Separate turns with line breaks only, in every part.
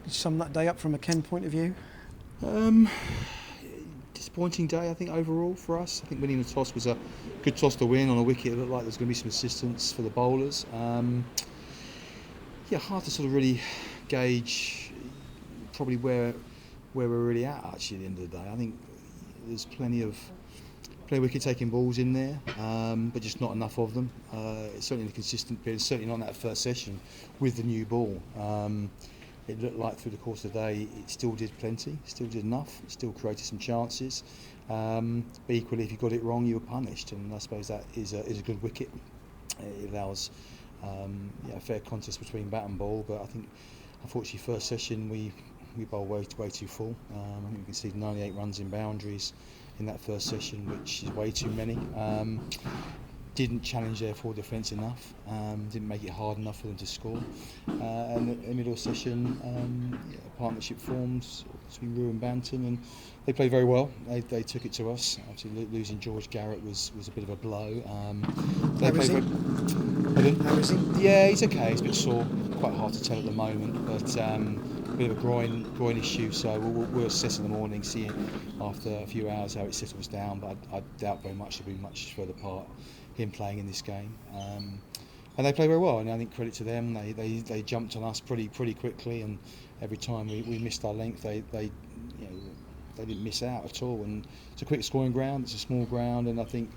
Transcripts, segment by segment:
Sum that day up from a Ken point of view?
Um, Disappointing day, I think, overall for us. I think winning the toss was a good toss to win on a wicket. It looked like there's going to be some assistance for the bowlers. Hard to sort of really gauge probably where we're really at actually at the end of the day. I think there's plenty of wicket taking balls in there, but just not enough of them. It's certainly in a consistent period, certainly not in that first session with the new ball. It looked like through the course of the day it still did plenty, still did enough, still created some chances. But equally, if you got it wrong, you were punished, and I suppose that is a good wicket. It allows a fair contest between bat and ball, but I think unfortunately first session we bowled way too full. I think we conceded 98 runs in boundaries in that first session, which is way too many. Didn't challenge their forward defence enough, didn't make it hard enough for them to score. And in the middle session, a partnership formed between Rue and Banton, and they played very well. They took it to us. Obviously, losing George Garrett was a bit of a blow.
How is he?
Yeah, he's okay. He's a bit sore, quite hard to tell at the moment, but a bit of a groin issue. So we'll assess in the morning, see after a few hours how it settles down. But I doubt very much there'll be much further part him playing in this game. And they played very well, and I think credit to them. They jumped on us pretty quickly, and every time we missed our length, they didn't miss out at all. And it's a quick scoring ground. It's a small ground, and I think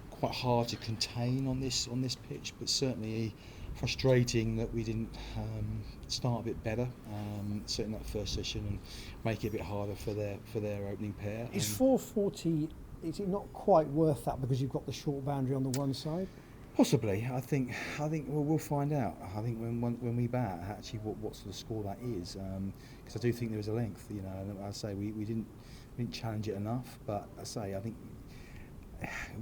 quite hard to contain on this pitch. But certainly frustrating that we didn't start a bit better, certainly that first session, and make it a bit harder for their opening pair.
Is 440? Is it not quite worth that because you've got the short boundary on the one side?
Possibly. I think we'll find out. I think when we bat, actually, what sort of score that is, because I do think there was a length. And I say we didn't challenge it enough. But I think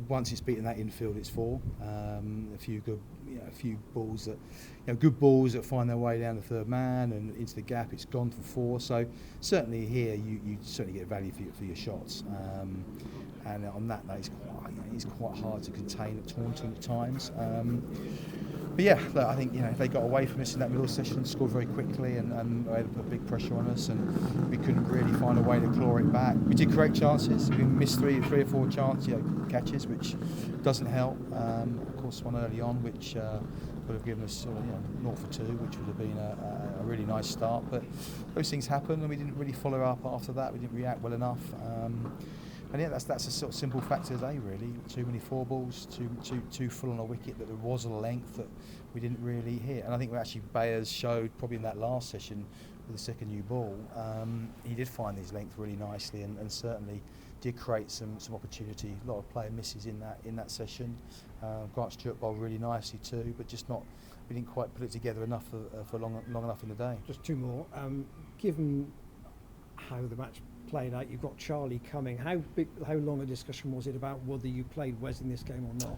once it's beaten that infield, it's four. A few balls that, good balls that find their way down the third man and into the gap. It's gone for four. So certainly here, you certainly get value for your shots. And on that note, it's quite hard to contain at Taunton at times. But yeah, look, I think if they got away from us in that middle session, scored very quickly, and were able to put big pressure on us, and we couldn't really find a way to claw it back. We did create chances. We missed three or four catches, which doesn't help. Of course, one early on, which would have given us 0 for 2, which would have been a really nice start. But those things happen, and we didn't really follow up after that. We didn't react well enough. And yeah, that's a sort of simple factor today, really. Too many four balls, too full on a wicket, that there was a length that we didn't really hit. And I think actually Bayers showed probably in that last session with the second new ball, he did find his length really nicely, and certainly did create some opportunity. A lot of player misses in that session. Grant Stewart bowled really nicely too, but just not. We didn't quite put it together enough for long enough in the day.
Just two more. Given how the match played out, you've got Charlie coming. How long a discussion was it about whether you played Wes in this game or not?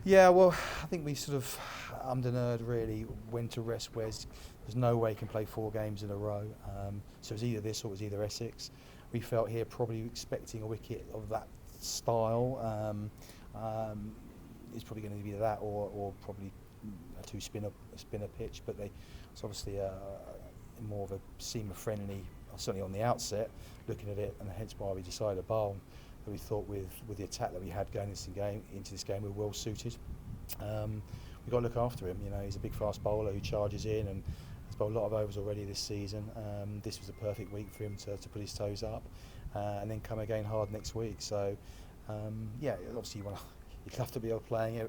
Yeah, well, I think we sort of undernerred really when to rest Wes. There's no way he can play 4 games in a row. So it was either this or it was either Essex. We felt here probably expecting a wicket of that style. It's probably going to be that or probably a 2 spinner pitch, but it's obviously more of a seamer friendly, certainly on the outset, looking at it, and hence why we decided to bowl. But we thought with the attack that we had going into this game, we were well suited. We've got to look after him. He's a big fast bowler who charges in and has bowled a lot of overs already this season. This was a perfect week for him to put his toes up and then come again hard next week. So obviously you'd love to be able to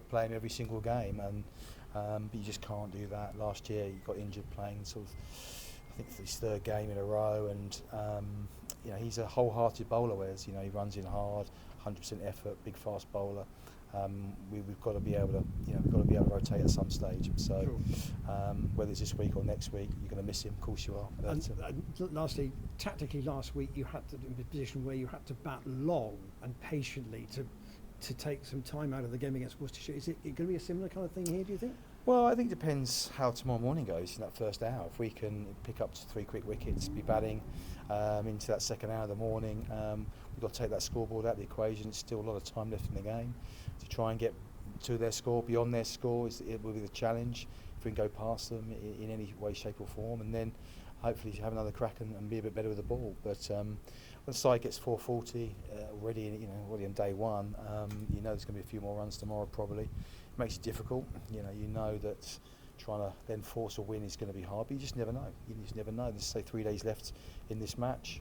play him every single game, but you just can't do that. Last year he got injured playing sort of, I think, his 3rd game in a row, and he's a wholehearted bowler. Whereas he runs in hard, 100% effort, big fast bowler. We've got to be able to rotate at some stage. So whether it's this week or next week, you're going to miss him. Of course you are.
And lastly, tactically, last week you had to be in a position where you had to bat long and patiently to take some time out of the game against Worcestershire. Is it going to be a similar kind of thing here, do you think?
Well, I think it depends how tomorrow morning goes in that first hour. If we can pick up 3 quick wickets, be batting into that second hour of the morning, we've got to take that scoreboard out of the equation. There's still a lot of time left in the game to try and get to their score, beyond their score. It will be the challenge if we can go past them in any way, shape or form. And then hopefully have another crack and be a bit better with the ball. But when the side gets 440 already, already on day one, there's going to be a few more runs tomorrow probably. It makes it difficult. You know that trying to then force a win is going to be hard, but you just never know. You just never know. There's say 3 days left in this match.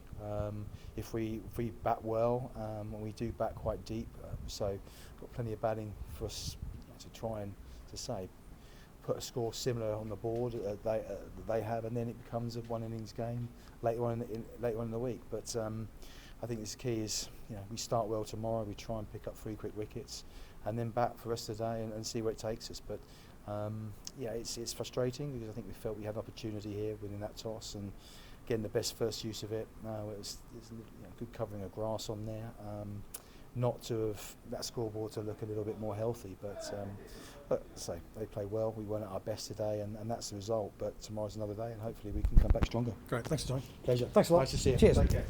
If we bat well, and we do bat quite deep, so got plenty of batting for us to try and put a score similar on the board that they have, and then it becomes a one innings game later on in the week. But I think this key is we start well tomorrow. We try and pick up 3 quick wickets, and then bat for the rest of the day and see where it takes us. But it's frustrating because I think we felt we had an opportunity here winning that toss and getting the best first use of it. It was good covering of grass on there. Not to have that scoreboard to look a little bit more healthy, but they play well. We weren't at our best today, and that's the result. But tomorrow's another day, and hopefully we can come back stronger.
Great, thanks, John.
Pleasure.
Thanks a lot.
Nice to see you.
Cheers.
Take care.